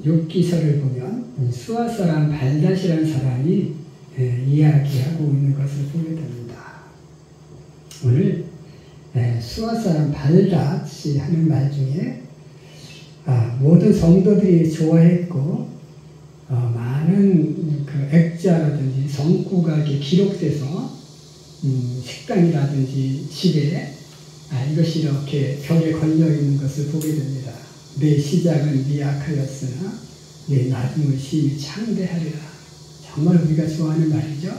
욥기서를 보면 수아 사람 발닷이라는 사람이 이야기하고 있는 것을 보게 됩니다. 오늘 수아 사람 발닷이 하는 말 중에 모든 성도들이 좋아했고 많은 그 액자라든지 성구가 기록돼서 식당이라든지 집에 이것이 이렇게 벽에 걸려있는 것을 보게 됩니다. 내 시작은 미약하였으나 내 나중은 심히 창대하리라. 정말 우리가 좋아하는 말이죠.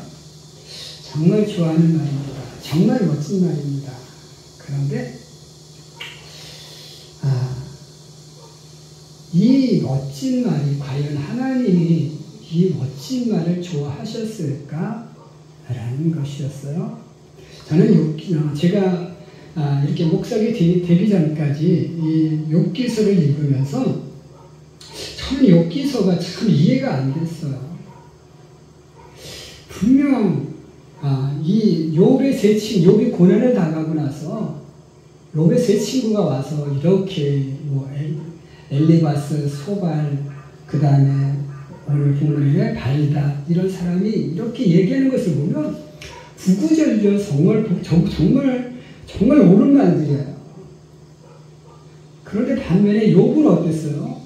정말 좋아하는 말입니다. 정말 멋진 말입니다. 그런데 이 멋진 말이 과연 하나님이 이 멋진 말을 좋아하셨을까? 라는 것이었어요. 저는 제가 이렇게 목사가 되기 전까지 이 욥기서를 읽으면서 저는 욥기서가 참 이해가 안 됐어요. 분명 이 욥의 세 친구, 욥이 고난을 당하고 나서 욥의 세 친구가 와서 이렇게 엘리바스, 소발, 그 다음에 오늘 본문에 발닷 이런 사람이 이렇게 얘기하는 것을 보면 구구절절 정말 옳은 말들이에요. 그런데 반면에 욥은 어땠어요?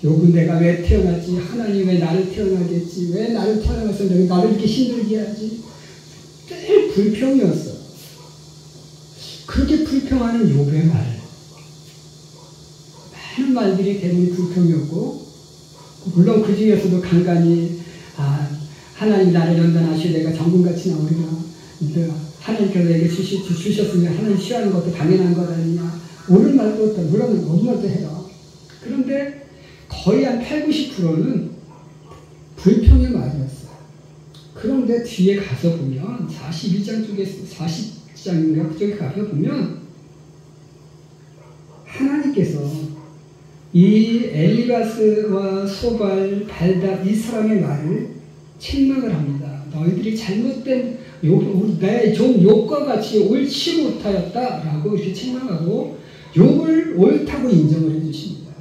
욥은 내가 왜 태어났지? 하나님 왜 나를 태어나겠지? 왜 나를 태어나서 나를 이렇게 힘들게 하지? 늘 불평이었어요. 그렇게 불평하는 욥의 말, 많은 말들이 대부분 불평이었고, 물론 그 중에서도 간간히 하나님 나를 연단하시고 내가 정금같이 나오리라, 하나님께서 내게 주셨으면 하나님 싫어하는 것도 당연한 것 아니냐, 옳은 말도 물론 옳은 말도 해요. 그런데 거의 한 80~90%는 불평의 말이었어요. 그런데 뒤에 가서 보면 42장 쪽에 40장 쪽에 가서 보면 하나님께서 이 엘리바스와 소발, 발닷 이 사람의 말을 책망을 합니다. 너희들이 잘못된 내 종 욥과 같이 옳지 못하였다라고 이렇게 책망하고 욥을 옳다고 인정을 해주십니다.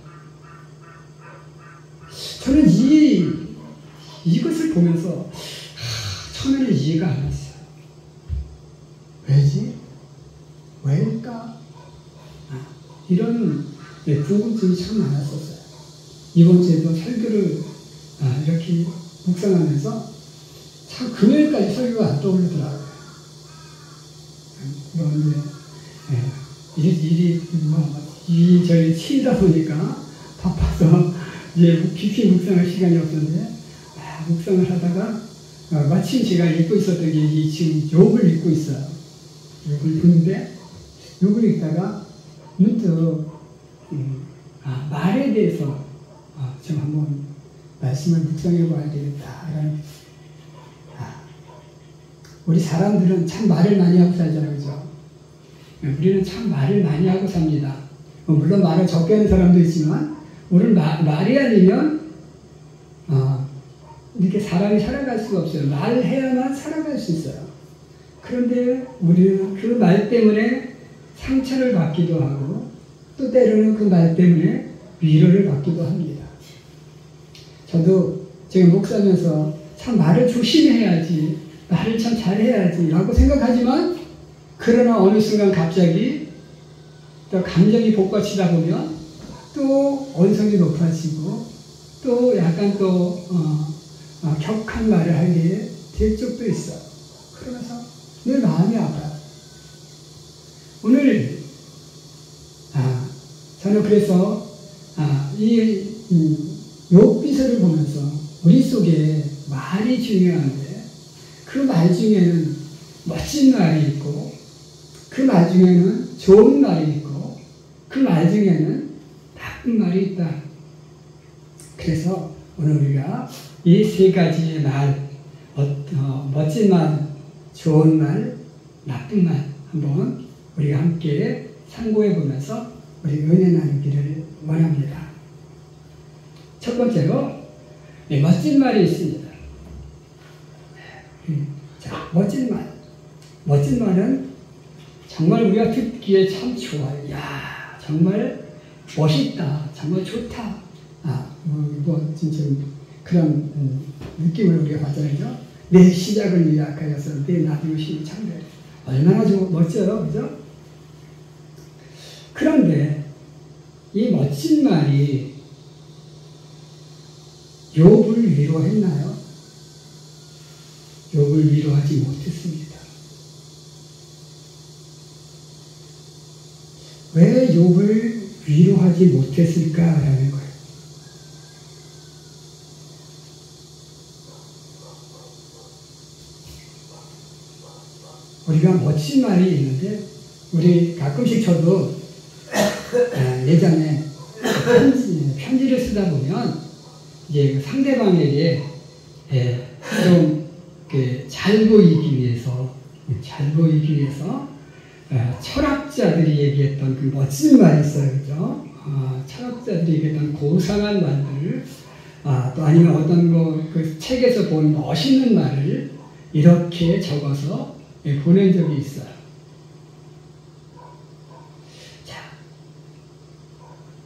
저는 이것을 보면서 처음에는 이해가 안 갔어요. 왜지? 왜일까? 이런 궁금증이 참 많았었어요. 이번 주에도 설교를 이렇게 묵상하면서 참 금요일까지 설교가 안 떠오르더라고요. 그런데 일이 저희 치이다 보니까 바빠서 이제 깊이 묵상할 시간이 없었는데 묵상을 하다가 마침 제가 읽고 있었던 게 지금 욥을 읽고 있어요. 욥을 보는데 욥을 읽다가 문득 말에 대해서 좀 한번 말씀을 묵상해 봐야 되겠다. 우리 사람들은 참 말을 많이 하고 살잖아요. 그죠? 우리는 참 말을 많이 하고 삽니다. 물론 말을 적게 하는 사람도 있지만 우리는 말이 아니면 이렇게 사람이 살아갈 수가 없어요. 말을 해야만 살아갈 수 있어요. 그런데 우리는 그 말 때문에 상처를 받기도 하고 또 때로는 그 말 때문에 위로를 받기도 합니다. 저도 지금 목사면서 참 말을 조심해야지, 말을 참 잘해야지 라고 생각하지만 그러나 어느 순간 갑자기 또 감정이 복받치다 보면 또 언성이 높아지고 또 약간 또 격한 말을 하게 될 적도 있어요. 그러면서 늘 마음이 아파요. 오늘 저는 그래서 이 욥기서를 보면서 우리 속에 말이 중요한데 그 말 중에는 멋진 말이 있고 그 말 중에는 좋은 말이 있고 그 말 중에는 나쁜 말이 있다. 그래서 오늘 우리가 이 세 가지의 말, 멋진 말, 좋은 말, 나쁜 말 한번 우리가 함께 상고해 보면서 우리 은혜 나누기를 원합니다. 첫 번째로 멋진 말이 있습니다. 자, 멋진 말. 멋진 말은 정말 우리가 듣기에 참 좋아요. 야, 정말 멋있다. 정말 좋다. 진짜 그런 느낌을 우리가 받잖아요. 내 시작을 미약하여서 내 나중을 힘이 창대. 얼마나 좀 멋져요, 그죠? 그런데 이 멋진 말이 욥을 위로했나요? 욥을 위로하지 못했습니다. 왜 욥을 위로하지 못했을까라는 거예요. 우리가 멋진 말이 있는데, 우리 가끔씩 저도 예전에 편지를 쓰다 보면 이제 상대방에게 좀 잘 보이기 위해서 철학자들이 얘기했던 그 멋진 말이 있어요, 그죠? 철학자들이 얘기했던 고상한 말들, 또 아니면 어떤 그 책에서 본 멋있는 말을 이렇게 적어서 보낸 적이 있어요.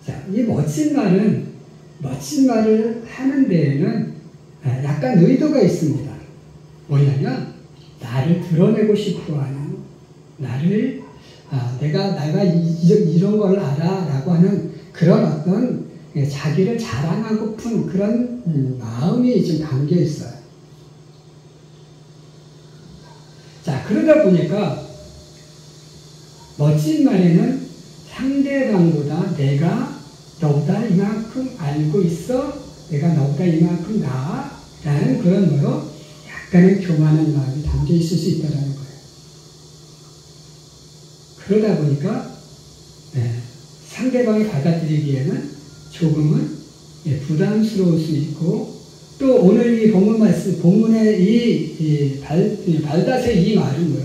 자, 이 멋진 말을 하는 데에는 약간 의도가 있습니다. 뭐냐면, 나를 드러내고 싶어 하는, 내가 이런 걸 알아 라고 하는 그런 어떤 자기를 자랑하고픈 그런 마음이 좀 담겨 있어요. 자, 그러다 보니까 멋진 말에는 상대방보다 내가 너보다 이만큼 알고 있어, 내가 너보다 이만큼 나아 라는 그런 약간의 교만한 마음이 담겨 있을 수 있다는 거예요. 그러다 보니까 상대방이 받아들이기에는 조금은 부담스러울 수 있고, 또 오늘 이 본문의 이 발닷의 이 말은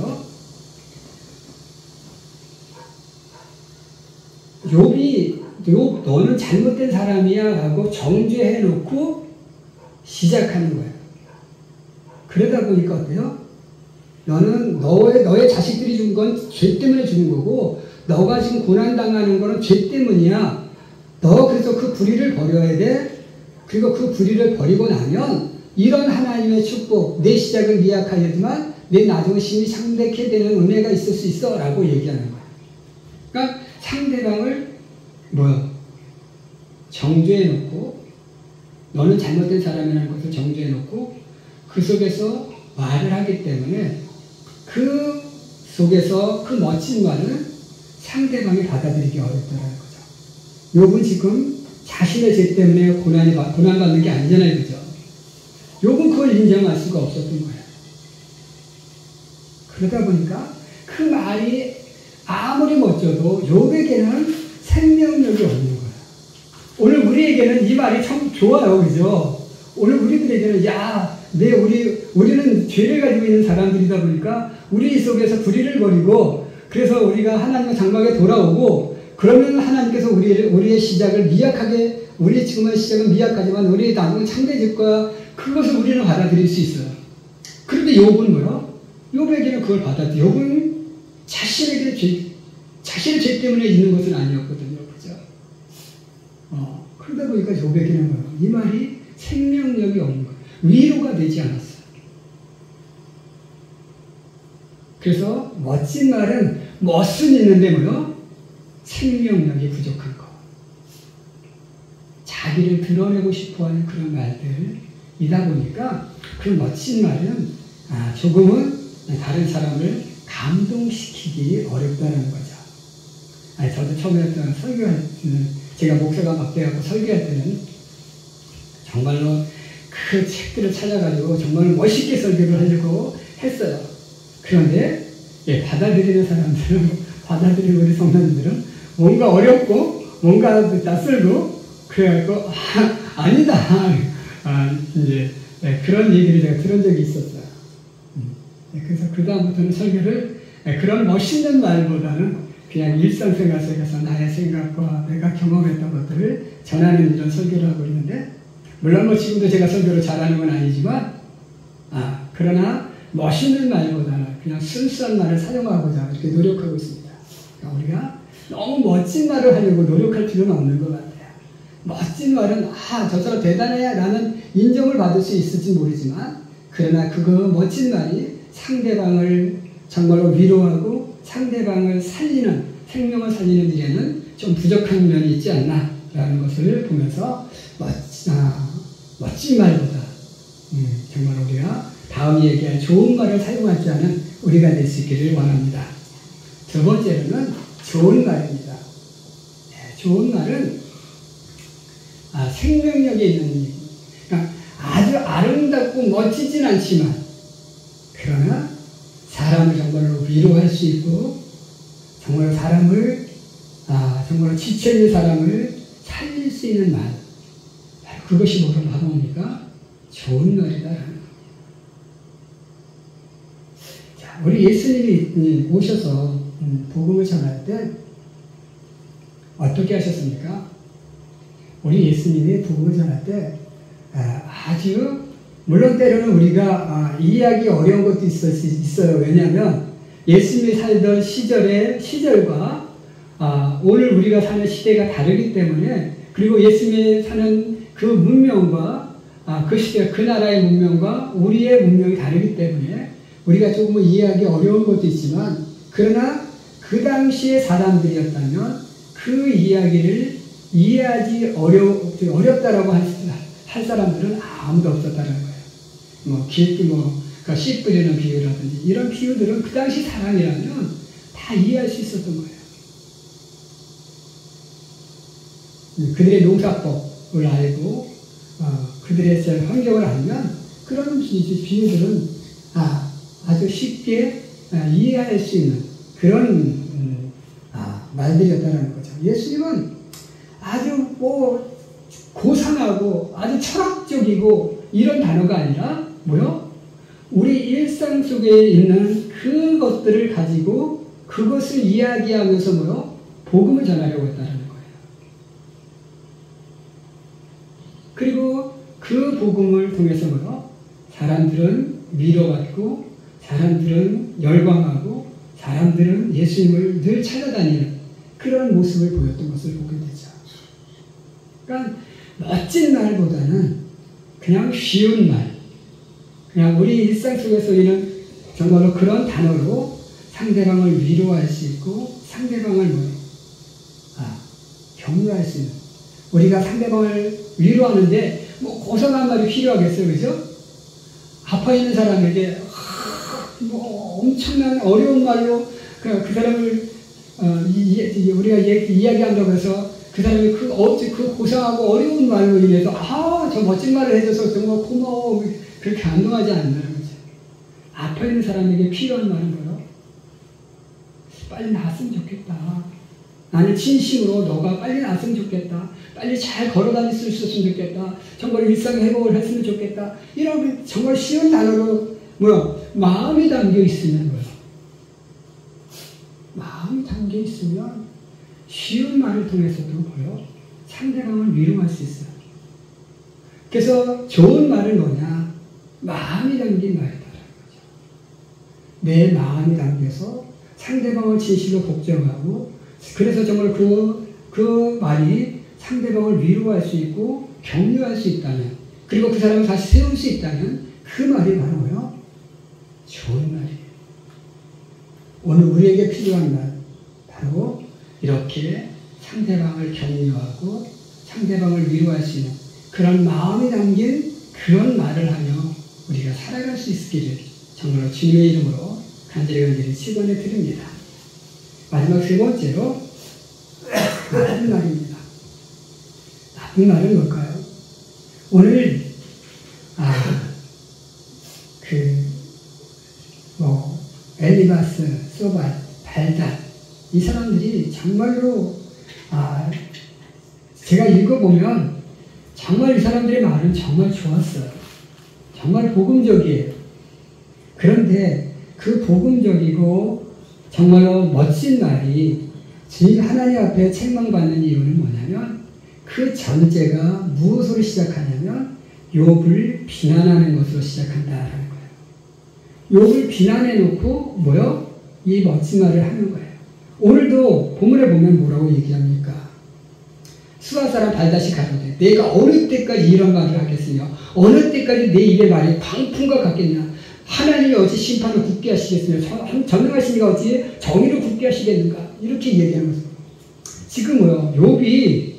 욥 너는 잘못된 사람이야 라고 정죄해놓고 시작하는 거예요. 그러다 보니까 어때요? 너는 너의 자식들이 죽은 건 죄 때문에 죽은 거고, 너가 지금 고난당하는 거는 죄 때문이야. 너 그래서 그 불의를 버려야 돼. 그리고 그 불의를 버리고 나면 이런 하나님의 축복, 내 시작은 미약하지만 내 나중은 심히 창대케 되는 은혜가 있을 수 있어 라고 얘기하는 거예요. 그러니까 상대방을 정죄해놓고, 너는 잘못된 사람이라는 것을 정죄해놓고 그 속에서 말을 하기 때문에 그 속에서 그 멋진 말은 상대방이 받아들이기 어렵다는 거죠. 욥은 지금 자신의 죄 때문에 고난받는 게 아니잖아요, 그죠? 욥은 그걸 인정할 수가 없었던 거예요. 그러다 보니까 그 말이 아무리 멋져도 욥에게는 생명력이 없는 거예요. 오늘 우리에게는 이 말이 참 좋아요, 그죠? 오늘 우리들에게는 우리는 죄를 가지고 있는 사람들이다 보니까 우리 속에서 불의를 버리고, 그래서 우리가 하나님의 장막에 돌아오고, 그러면 하나님께서 우리의 시작을 미약하게, 우리의 지금의 시작은 미약하지만 우리의 나중은 창대해질 거야. 그것을 우리는 받아들일 수 있어요. 그런데 욥은 욥에게는 그걸 욥은 자신의 죄 때문에 있는 것은 아니었거든요. 그죠? 그러다 보니까 욥에게는 이 말이 생명력이 없는 거예요. 위로가 되지 않았어요. 그래서 멋진 말은 멋은 있는데 생명력이 부족한 거. 자기를 드러내고 싶어하는 그런 말들이다 보니까 그 멋진 말은 조금은 다른 사람을 감동시키기 어렵다는 거죠. 저도 처음에 설교할 때는, 제가 목사가 막 돼갖고 설교할 때는 정말로 그 책들을 찾아가지고 정말 멋있게 설교를 하려고 했어요. 그런데 받아들이는 사람들은, 받아들이는 우리 성도님들은 뭔가 어렵고 뭔가 낯설고 그래갖고 아니다. 이제 그런 얘기를 제가 들은 적이 있었어요. 그래서 그 다음부터는 설교를 그런 멋있는 말보다는 그냥 일상생활 속에서 나의 생각과 내가 경험했던 것들을 전하는 이런 설교를 하고 있는데, 물론 지금도 제가 설교를 잘하는 건 아니지만, 그러나 멋있는 말보다는 그냥 순수한 말을 사용하고자 이렇게 노력하고 있습니다. 그러니까 우리가 너무 멋진 말을 하려고 노력할 필요는 없는 것 같아요. 멋진 말은 저 사람 대단해 라는 인정을 받을 수 있을지 모르지만 그러나 그 멋진 말이 상대방을 정말로 위로하고 상대방을 살리는 생명을 살리는 일에는 좀 부족한 면이 있지 않나 라는 것을 보면서 멋진 말보다 정말 우리가 다음 얘기할 좋은 말을 사용하지 않은 우리가 될 수 있기를 원합니다. 두 번째로는 좋은 말입니다. 좋은 말은 생명력이 있는 일. 그러니까 아주 아름답고 멋지진 않지만 그러나 사람을 정말로 위로할 수 있고 정말 사람을 정말로 지쳐있는 사람을 살릴 수 있는 말. 그것이 바로 뭡니까? 좋은 말이다. 자, 우리 예수님이 오셔서 복음을 전할 때 어떻게 하셨습니까? 우리 예수님이 복음을 전할 때 아주 물론 때로는 우리가 이해하기 어려운 것도 있어요. 왜냐하면 예수님이 살던 시절과 오늘 우리가 사는 시대가 다르기 때문에 그리고 예수님이 사는 그 문명과 그 시대, 그 나라의 문명과 우리의 문명이 다르기 때문에 우리가 조금 이해하기 어려운 것도 있지만 그러나 그 당시의 사람들이었다면 그 이야기를 이해하기 어렵다라고 할 사람들은 아무도 없었다는 거예요. 그러니까 씨 뿌리는 비유라든지 이런 비유들은 그 당시 사람이라면 다 이해할 수 있었던 거예요. 그들의 농사법을 알고 그들의 환경을 알면 그런 비유들은 아주 쉽게 이해할 수 있는 그런 말들이었다는 거죠. 예수님은 아주 고상하고 아주 철학적이고 이런 단어가 아니라 우리 일상 속에 있는 그것들을 가지고 그것을 이야기하면서 복음을 전하려고 했다는 거예요. 그리고 그 복음을 통해서 사람들은 위로받고 사람들은 열광하고 사람들은 예수님을 늘 찾아다니는 그런 모습을 보였던 것을 보게 되죠. 그러니까 멋진 말보다는 그냥 쉬운 말, 그냥 우리 일상 속에서 있는 정말로 그런 단어로 상대방을 위로할 수 있고 상대방을 격려할 수 있는 우리가 상대방을 위로하는데 고상한 말이 필요하겠어요, 그죠? 아파 있는 사람에게 엄청난 어려운 말로 그 사람을 우리가 이야기한다고 해서 그 사람이 그 고상하고 어려운 말로 인해서 저 멋진 말을 해줘서 정말 고마워 그렇게 감동하지 않는다는 거죠. 아파 있는 사람에게 필요한 말은 뭐예요? 빨리 나았으면 좋겠다. 나는 진심으로 너가 빨리 나았으면 좋겠다. 빨리 잘 걸어다닐 수 있었으면 좋겠다. 정말 일상의 회복을 했으면 좋겠다. 이런 정말 쉬운 단어로 마음이 담겨 있으면 마음이 담겨 있으면 쉬운 말을 통해서도 상대방을 위로할 수 있어요. 그래서 좋은 말은 뭐냐? 마음이 담긴 말이다라는 거죠. 내 마음이 담겨서 상대방을 진실로 복종하고 그래서 정말 그 말이 상대방을 위로할 수 있고 격려할 수 있다면 그리고 그 사람을 다시 세울 수 있다면 그 말이 바로 좋은 말이에요. 오늘 우리에게 필요한 말 바로 이렇게 상대방을 격려하고 상대방을 위로할 수 있는 그런 마음이 담긴 그런 말을 하며 우리가 살아갈 수 있기를 정말로 주님의 이름으로 간절히 축원해 드립니다. 마지막 세 번째로 나쁜 말입니다. 나쁜 말은 뭘까요? 오늘 엘리바스, 소발, 발단 이 사람들이 정말로 제가 읽어보면 정말 이 사람들의 말은 정말 좋았어요. 정말 복음적이에요. 그런데 그 복음적이고 정말로 멋진 말이 하나님 앞에 책망받는 이유는 뭐냐면 그 전제가 무엇으로 시작하냐면 욥을 비난하는 것으로 시작한다라는 거예요. 욥을 비난해놓고 이 멋진 말을 하는 거예요. 오늘도 본문에 보면 뭐라고 얘기합니까? 수아 사람 발다시 가로되 내가 어느 때까지 이런 말을 하겠으며 어느 때까지 내 입의 말이 광풍과 같겠냐. 하나님이 어찌 심판을 굳게 하시겠으며 전능하신 이가 어찌 정의를 굳게 하시겠는가. 이렇게 얘기하는 거죠. 지금 욥의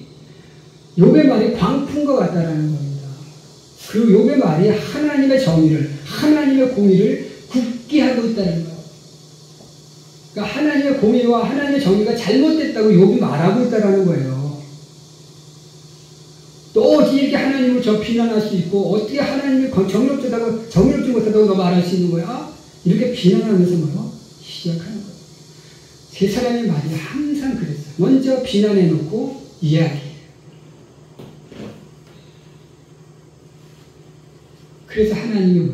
말이 광풍과 같다라는 겁니다. 그리고 욥의 말이 하나님의 정의를, 하나님의 공의를 굳게 하고 있다는 거예요. 그러니까 하나님의 공의와 하나님의 정의가 잘못됐다고 욥이 말하고 있다는 거예요. 또 어떻게 이렇게 하나님을 저 비난할 수 있고 어떻게 하나님이 정의롭지 못하다고 너 말할 수 있는 거야? 이렇게 비난하면서 시작하는 거예요. 세 사람의 말이 항상 그랬어요. 먼저 비난해놓고 이야기해요. 그래서 하나님이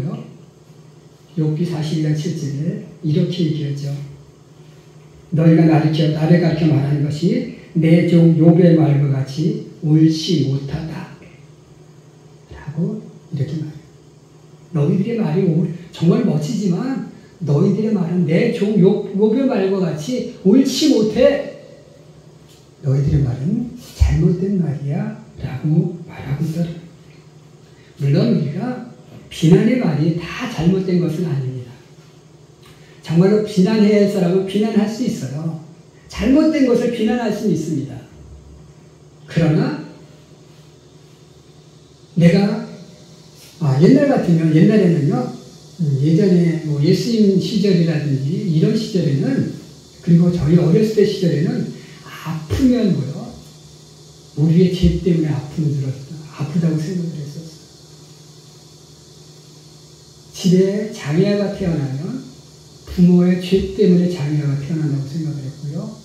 욥기 41장 7절에 이렇게 얘기하죠. 너희가 나를 가르쳐 말하는 것이 내 종 욥의 말과 같이 옳지 못하다 라고 이렇게 말해요. 너희들의 말이 정말 멋지지만 너희들의 말은 내 종 욥의 말과 같이 옳지 못해. 너희들의 말은 잘못된 말이야 라고 말하고 있더라고요. 물론 우리가 비난의 말이 다 잘못된 것은 아닙니다. 정말로 비난해야 할 사람은 비난할 수 있어요. 잘못된 것을 비난할 수는 있습니다. 그러나 내가 옛날에는요 예전에 예수님 시절이라든지 이런 시절에는, 그리고 저희 어렸을 때 시절에는 아프면 우리의 죄 때문에 아프다고 생각을 했었어요. 집에 장애아가 태어나면 부모의 죄 때문에 장애아가 태어난다고 생각을 했고요.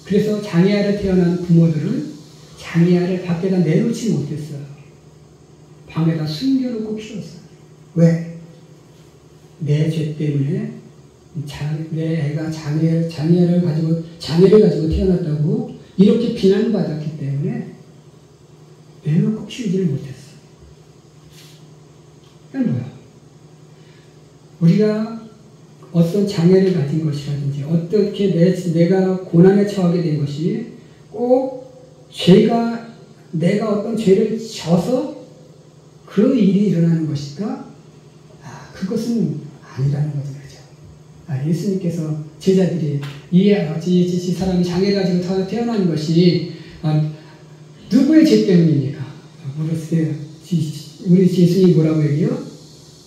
그래서 장애아를 태어난 부모들은 장애아를 밖에다 내놓지 못했어요. 방에다 숨겨놓고 키웠어요. 왜? 내 죄 때문에 내 애가 장애를 가지고 태어났다고 이렇게 비난받았기 때문에 내놓고 키우지를 못했어요. 그건 뭐야? 우리가 어떤 장애를 가진 것이라든지 어떻게 내가 고난에 처하게 된 것이 꼭 내가 어떤 죄를 져서 그 일이 일어나는 것일까? 그것은 아니라는 거죠. 그렇죠? 예수님께서 제자들이 이 사람이 장애를 가지고 태어난 것이 누구의 죄 때문입니까? 물었을 때 우리 예수님이 뭐라고 얘기해요?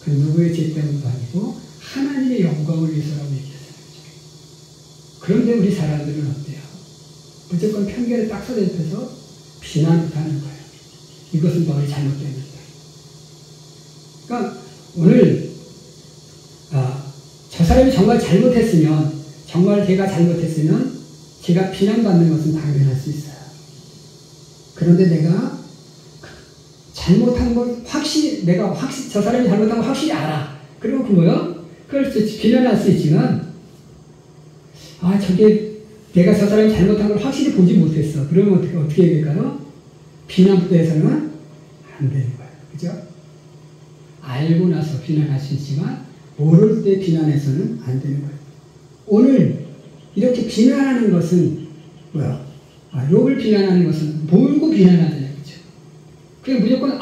그 누구의 죄 때문도 아니고 하나님의 영광을 위해서라고 얘기했어요. 그런데 우리 사람들은 어때요? 무조건 편견에 딱 서대입해서 비난부터 하는 거예요. 이것은 너희 잘못됩니다. 그러니까 오늘 저 사람이 정말 제가 잘못했으면 제가 비난받는 것은 당연할 수 있어요. 그런데 내가 잘못한 걸 저 사람이 잘못한 걸 확실히 알아. 그리고 그걸 비난할 수 있지만, 내가 저 사람이 잘못한 걸 확실히 보지 못했어. 그러면 어떻게 해야 될까요? 비난부터 해서는 안 되는 거예요. 그죠? 알고 나서 비난할 수 있지만, 모를 때 비난해서는 안 되는 거예요. 오늘 이렇게 비난하는 것은 뭐야? 욥을 비난하는 것은 뭘고 비난하느냐, 그죠? 그냥 무조건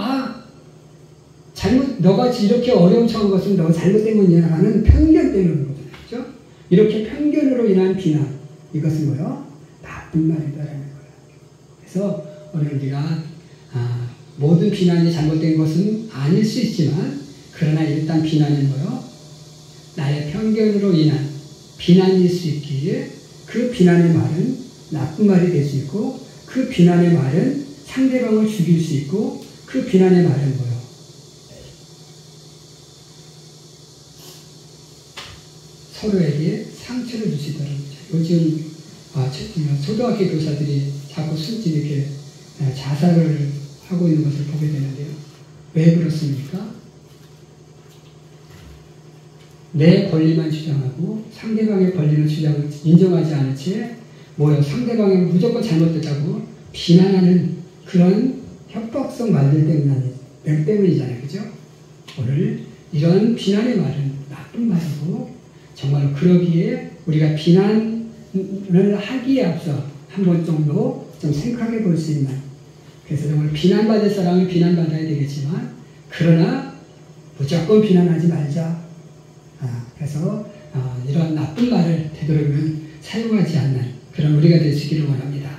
너가 이렇게 어려움 처한 것은 너가 잘못된 거냐 하는 편견 때문에 그런 거잖아요. 그죠? 이렇게 편견으로 인한 비난, 이것은 나쁜 말이다라는 거예요. 그래서 오늘 우리가 모든 비난이 잘못된 것은 아닐 수 있지만, 그러나 일단 비난은 나의 편견으로 인한 비난일 수 있기에 그 비난의 말은 나쁜 말이 될 수 있고, 그 비난의 말은 상대방을 죽일 수 있고, 그 비난의 말은 서로에게 상처를 주시더라고요. 요즘 초등학교 교사들이 자꾸 이렇게 자살을 하고 있는 것을 보게 되는데요. 왜 그렇습니까? 내 권리만 주장하고 상대방의 권리를 인정하지 않은 채 상대방이 무조건 잘못됐다고 비난하는 그런 협박성 말들 때문이잖아요. 그죠? 오늘 이런 비난의 말은 나쁜 말이고, 정말 그러기에 우리가 비난을 하기에 앞서 한 번 정도 좀 생각해 볼 수 있는, 그래서 정말 비난받을 사람은 비난받아야 되겠지만 그러나 무조건 비난하지 말자. 그래서 이런 나쁜 말을 되도록이면 사용하지 않는 그런 우리가 될 수 있기를 원합니다.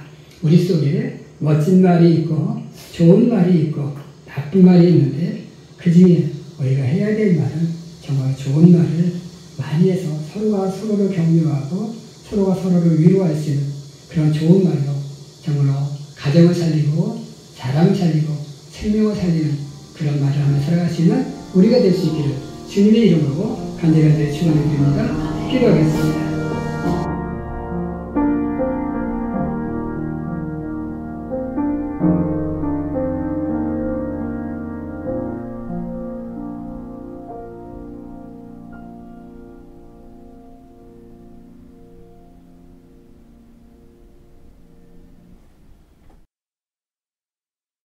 우리 속에 멋진 말이 있고 좋은 말이 있고 나쁜 말이 있는데 그 중에 우리가 해야 될 말은 정말 좋은 말을 많이 해서 서로가 서로를 격려하고 서로가 서로를 위로할 수 있는 그런 좋은 말로 정말로 가정을 살리고 사람을 살리고 생명을 살리는 그런 말을 하며 살아갈 수 있는 우리가 될 수 있기를 주님의 이름으로 간절히 축원드립니다. 기도하겠습니다.